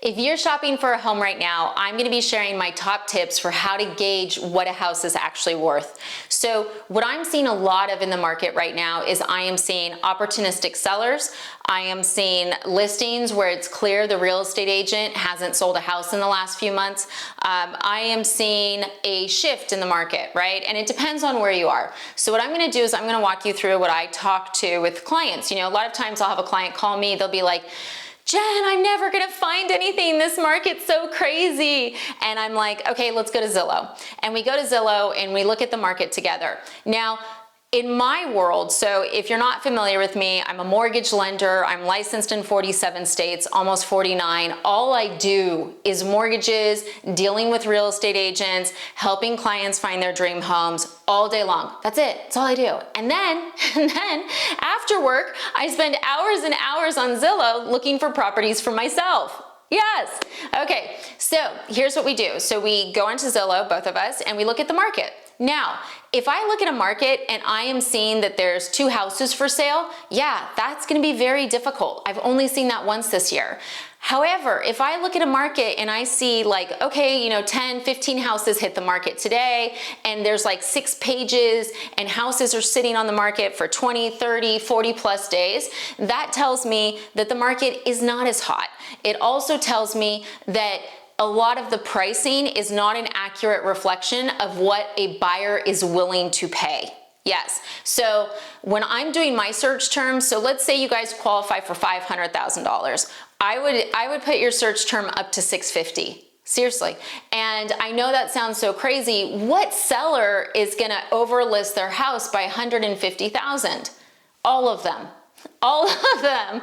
If you're shopping for a home right now, I'm going to be sharing my top tips for how to gauge what a house is actually worth. So what I'm seeing a lot of in the market right now is I am seeing opportunistic sellers. I am seeing listings where it's clear the real estate agent hasn't sold a house in the last few months. I am seeing a shift in the market, right? And it depends on where you are. So what I'm going to do is I'm going to walk you through what I talk to with clients. You know, a lot of times I'll have a client call me, they'll be like, Jen, I'm never gonna find anything. This market's so crazy. And I'm like, okay, let's go to Zillow. And we go to Zillow and we look at the market together. Now, in my world, so if you're not familiar with me, I'm a mortgage lender. I'm licensed in 47 states, almost 49. All I do is mortgages, dealing with real estate agents, helping clients find their dream homes all day long. That's it. That's all I do. And then after work, I spend hours and hours on Zillow looking for properties for myself. Yes. Okay. So here's what we do. So we go onto Zillow, both of us, and we look at the market. Now, if I look at a market and I am seeing that there's 2 houses for sale, yeah, that's going to be very difficult. I've only seen that once this year. However, if I look at a market and I see like, okay, you know, 10, 15 houses hit the market today, and there's like 6 pages and houses are sitting on the market for 20, 30, 40 plus days, that tells me that the market is not as hot. It also tells me that a lot of the pricing is not an accurate reflection of what a buyer is willing to pay. Yes, so when I'm doing my search terms, so let's say you guys qualify for $500,000, I would put your search term up to $650,000. Seriously. And I know that sounds so crazy. What seller is gonna overlist their house by $150,000? All of them. All of them.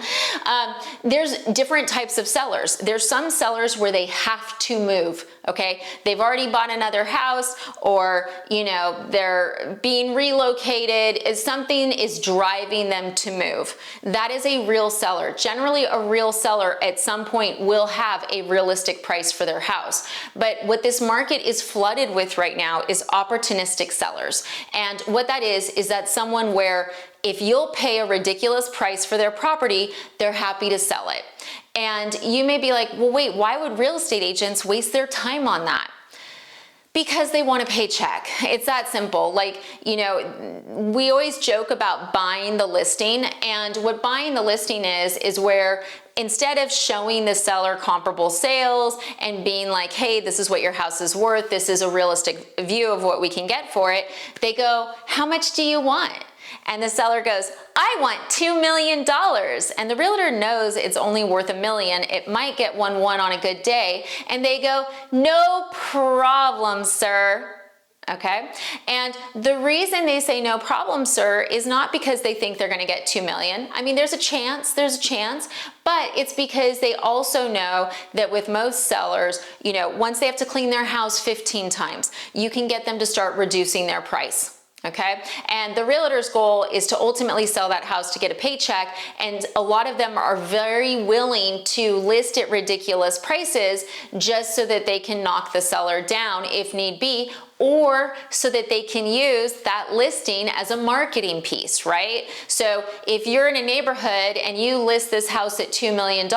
There's different types of sellers. There's some sellers where they have to move, okay? They've already bought another house, or, you know, they're being relocated. Something is driving them to move. That is a real seller. Generally, a real seller at some point will have a realistic price for their house. But what this market is flooded with right now is opportunistic sellers. And what that is that someone where if you'll pay a ridiculous price for their property, they're happy to sell it. And you may be like, well, wait, why would real estate agents waste their time on that? Because they want a paycheck. It's that simple. Like, you know, we always joke about buying the listing, and what buying the listing is where instead of showing the seller comparable sales and being like, hey, this is what your house is worth, this is a realistic view of what we can get for it, they go, how much do you want? And the seller goes, I want $2 million. And the realtor knows it's only worth $1 million. It might get 1.1 on a good day. And they go, no problem, sir. Okay. And the reason they say no problem, sir, is not because they think they're going to get 2 million. I mean, there's a chance, but it's because they also know that with most sellers, you know, once they have to clean their house 15 times, you can get them to start reducing their price. Okay. And the realtor's goal is to ultimately sell that house to get a paycheck. And a lot of them are very willing to list at ridiculous prices just so that they can knock the seller down if need be, or so that they can use that listing as a marketing piece, right? So if you're in a neighborhood and you list this house at $2 million,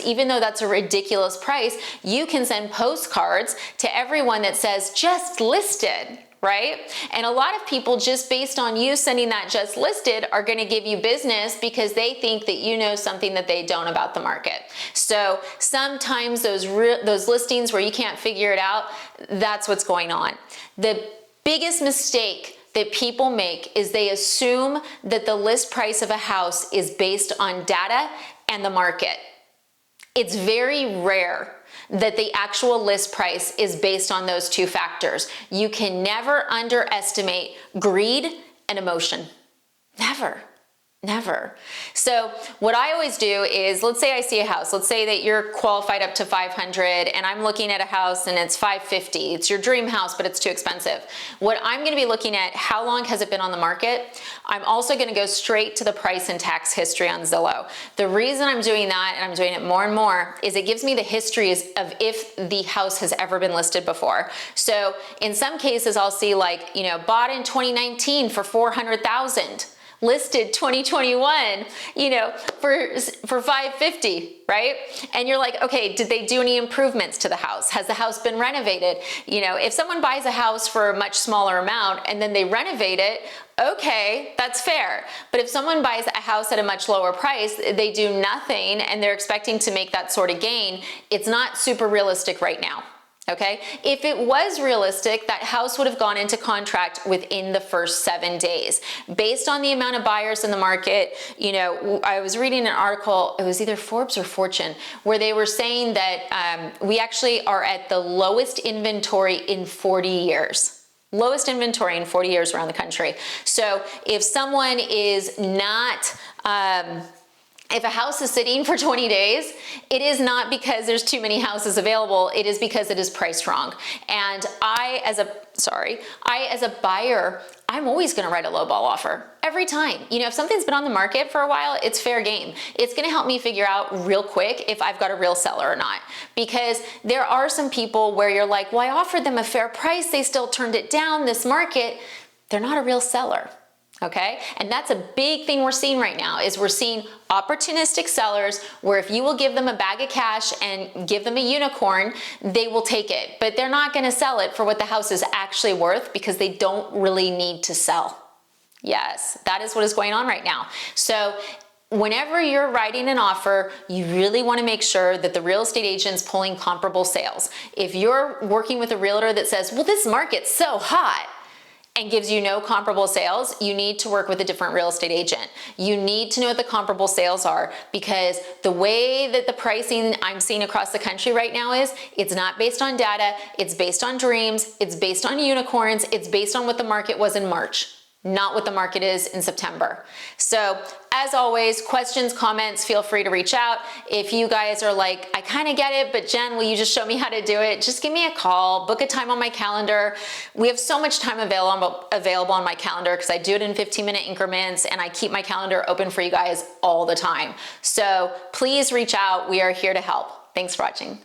even though that's a ridiculous price, you can send postcards to everyone that says, just listed. Right? And a lot of people, just based on you sending that just listed, are going to give you business because they think that you know something that they don't about the market. So sometimes those listings where you can't figure it out, that's what's going on. The biggest mistake that people make is they assume that the list price of a house is based on data and the market. It's very rare that the actual list price is based on those 2 factors. You can never underestimate greed and emotion. Never. Never. So what I always do is, let's say I see a house. Let's say that you're qualified up to 500 and I'm looking at a house and it's 550. It's your dream house, but it's too expensive. What I'm going to be looking at, how long has it been on the market? I'm also going to go straight to the price and tax history on Zillow. The reason I'm doing that, and I'm doing it more and more, is it gives me the history of if the house has ever been listed before. So in some cases, I'll see like, you know, bought in 2019 for $400,000. listed 2021, for 550, right? And you're like, okay, did they do any improvements to the house? Has the house been renovated? If someone buys a house for a much smaller amount and then they renovate it, okay, that's fair. But if someone buys a house at a much lower price, they do nothing and they're expecting to make that sort of gain, it's not super realistic right now. Okay, if it was realistic, that house would have gone into contract within the first 7 days. Based on the amount of buyers in the market, I was reading an article, it was either Forbes or Fortune, where they were saying that we actually are at the lowest inventory in 40 years. Lowest inventory in 40 years around the country. So if someone is not, if a house is sitting for 20 days, it is not because there's too many houses available, it is because it is priced wrong. And I as a buyer, I'm always gonna write a lowball offer, every time. If something's been on the market for a while, it's fair game. It's gonna help me figure out real quick if I've got a real seller or not. Because there are some people where you're like, well, I offered them a fair price, they still turned it down, this market, they're not a real seller. Okay, and that's a big thing we're seeing right now, is we're seeing opportunistic sellers where if you will give them a bag of cash and give them a unicorn, they will take it, but they're not going to sell it for what the house is actually worth because they don't really need to sell. Yes, that is what is going on right now. So whenever you're writing an offer, you really want to make sure that the real estate agent's pulling comparable sales. If you're working with a realtor that says, well, this market's so hot, and gives you no comparable sales, you need to work with a different real estate agent. You need to know what the comparable sales are, because the way that the pricing I'm seeing across the country right now is, it's not based on data, it's based on dreams, it's based on unicorns, it's based on what the market was in March, not what the market is in September. So as always, questions, comments, feel free to reach out. If you guys are like, I kind of get it, but Jen, will you just show me how to do it? Just give me a call, book a time on my calendar. We have so much time available on my calendar because I do it in 15-minute increments and I keep my calendar open for you guys all the time. So please reach out. We are here to help. Thanks for watching.